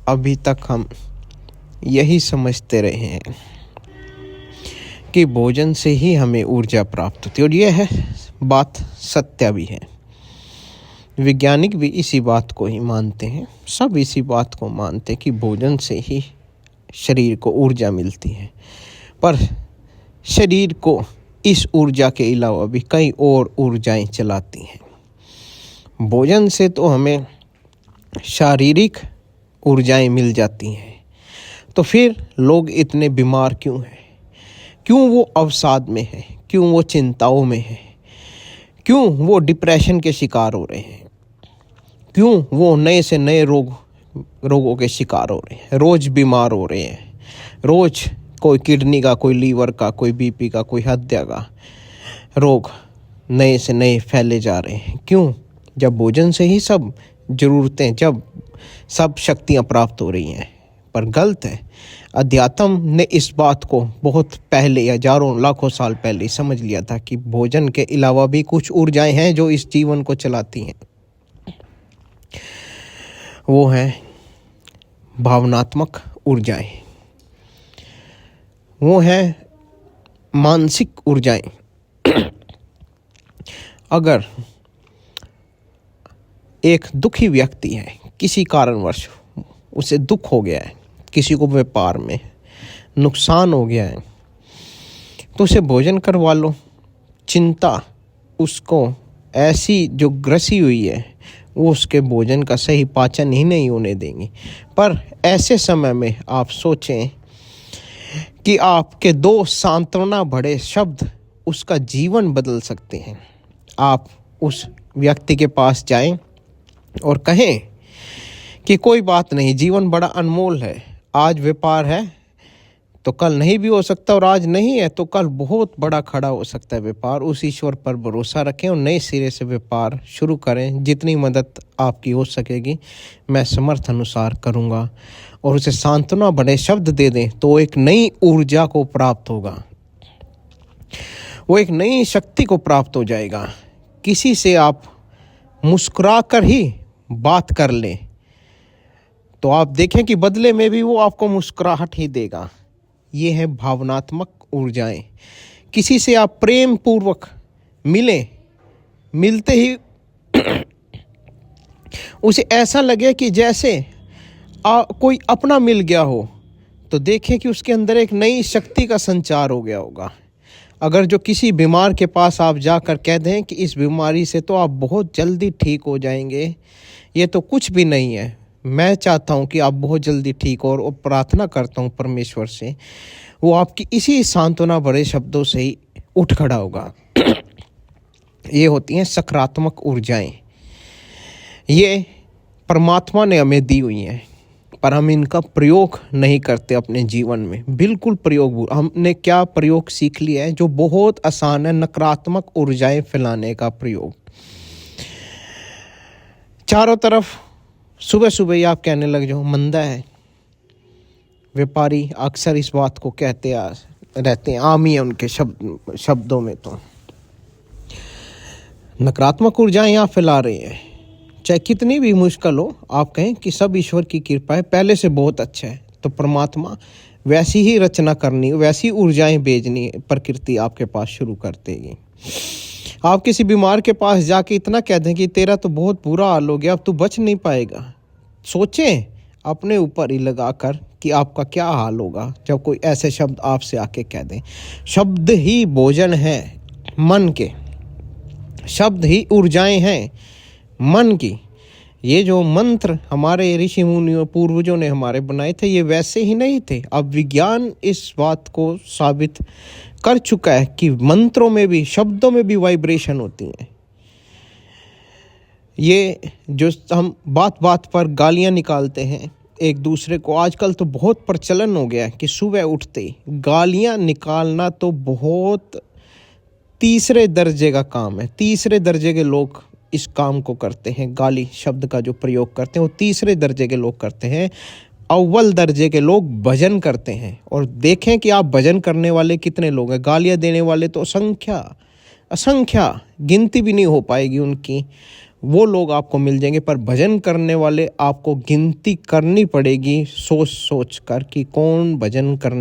अभी तक हम यही समझते रहे हैं कि भोजन से ही हमें ऊर्जा प्राप्त होती है, और यह है बात सत्य भी है। वैज्ञानिक भी इसी बात को ही मानते हैं, सब इसी बात को मानते हैं कि भोजन से ही शरीर को ऊर्जा मिलती है। पर शरीर को इस ऊर्जा के अलावा भी कई और ऊर्जाएं चलाती हैं। भोजन से तो हमें शारीरिक ऊर्जाएं मिल जाती हैं, तो फिर लोग इतने बीमार क्यों हैं? क्यों वो अवसाद में हैं? क्यों वो चिंताओं में हैं? क्यों वो डिप्रेशन के शिकार हो रहे हैं? क्यों वो नए से नए रोगों के शिकार हो रहे हैं? रोज़ बीमार हो रहे हैं, रोज़ कोई किडनी का, कोई लीवर का, कोई बीपी का, कोई हृदय का रोग नए से नए फैले जा रहे हैं। क्यों? जब भोजन से ही सब ज़रूरतें, जब सब शक्तियाँ प्राप्त हो रही हैं। पर गलत है। अध्यात्म ने इस बात को बहुत पहले, या हजारों लाखों साल पहले समझ लिया था कि भोजन के अलावा भी कुछ ऊर्जाएं हैं जो इस जीवन को चलाती हैं। वो हैं भावनात्मक ऊर्जाएं, वो हैं मानसिक ऊर्जाएं। अगर एक दुखी व्यक्ति है, किसी कारणवश उसे दुख हो गया है, किसी को व्यापार में नुकसान हो गया है, तो उसे भोजन करवा लो। चिंता उसको ऐसी जो ग्रसी हुई है, वो उसके भोजन का सही पाचन ही नहीं होने देंगी। पर ऐसे समय में आप सोचें कि आपके 2 सांत्वना भरे शब्द उसका जीवन बदल सकते हैं। आप उस व्यक्ति के पास जाएं और कहें कि कोई बात नहीं, जीवन बड़ा अनमोल है। आज व्यापार है तो कल नहीं भी हो सकता, और आज नहीं है तो कल बहुत बड़ा खड़ा हो सकता है व्यापार। उस ईश्वर पर भरोसा रखें और नए सिरे से व्यापार शुरू करें। जितनी मदद आपकी हो सकेगी मैं समर्थ अनुसार करूँगा। और उसे सांत्वना भरे शब्द दे दें तो एक नई ऊर्जा को प्राप्त होगा, वो एक नई शक्ति को प्राप्त हो जाएगा। किसी से आप मुस्कुरा कर ही बात कर लें तो आप देखें कि बदले में भी वो आपको मुस्कुराहट ही देगा। ये है भावनात्मक ऊर्जाएं। किसी से आप प्रेम पूर्वक मिलें, मिलते ही उसे ऐसा लगे कि जैसे कोई अपना मिल गया हो, तो देखें कि उसके अंदर एक नई शक्ति का संचार हो गया होगा। अगर जो किसी बीमार के पास आप जाकर कह दें कि इस बीमारी से तो आप बहुत जल्दी ठीक हो जाएंगे, ये तो कुछ भी नहीं है, मैं चाहता हूँ कि आप बहुत जल्दी ठीक हो, और प्रार्थना करता हूँ परमेश्वर से, वो आपकी इसी सांत्वना भरे शब्दों से ही उठ खड़ा होगा। ये होती हैं सकारात्मक ऊर्जाएं। ये परमात्मा ने हमें दी हुई हैं, पर हम इनका प्रयोग नहीं करते अपने जीवन में। बिल्कुल प्रयोग, हमने क्या प्रयोग सीख लिया है जो बहुत आसान है, नकारात्मक ऊर्जाएं फैलाने का प्रयोग। चारों तरफ सुबह सुबह ही आप कहने लग जाओ मंदा है। व्यापारी अक्सर इस बात को कहते रहते हैं, आम ही है उनके शब्दों में। तो नकारात्मक ऊर्जाएं आप फैला रहे हैं। चाहे कितनी भी मुश्किल हो, आप कहें कि सब ईश्वर की कृपा है, पहले से बहुत अच्छा है, तो परमात्मा वैसी ही रचना करनी, वैसी ऊर्जाएं भेजनी प्रकृति आपके पास शुरू कर देगी। आप किसी बीमार के पास जाके इतना कह दें कि तेरा तो बहुत बुरा हाल हो गया, अब तू बच नहीं पाएगा। सोचें अपने ऊपर ही लगाकर कि आपका क्या हाल होगा जब कोई ऐसे शब्द आपसे आके कह दें। शब्द ही भोजन है मन के, शब्द ही ऊर्जाएं हैं मन की। ये जो मंत्र हमारे ऋषि मुनियों पूर्वजों ने हमारे बनाए थे, ये वैसे ही नहीं थे। अब विज्ञान इस बात को साबित कर चुका है कि मंत्रों में भी, शब्दों में भी वाइब्रेशन होती हैं। ये जो हम बात बात पर गालियां निकालते हैं एक दूसरे को, आजकल तो बहुत प्रचलन हो गया है कि सुबह उठते गालियां निकालना तो बहुत तीसरे दर्जे का काम है। तीसरे दर्जे के लोग इस काम को करते हैं। गाली शब्द का जो प्रयोग करते हैं वो तीसरे दर्जे के लोग करते हैं। अव्वल दर्जे के लोग भजन करते हैं। और देखें कि आप भजन करने वाले कितने लोग हैं। गालियां देने वाले तो असंख्या गिनती भी नहीं हो पाएगी उनकी। वो लोग आपको मिल जाएंगे, पर भजन करने वाले आपको गिनती करनी पड़ेगी सोच सोच कर कि कौन भजन करने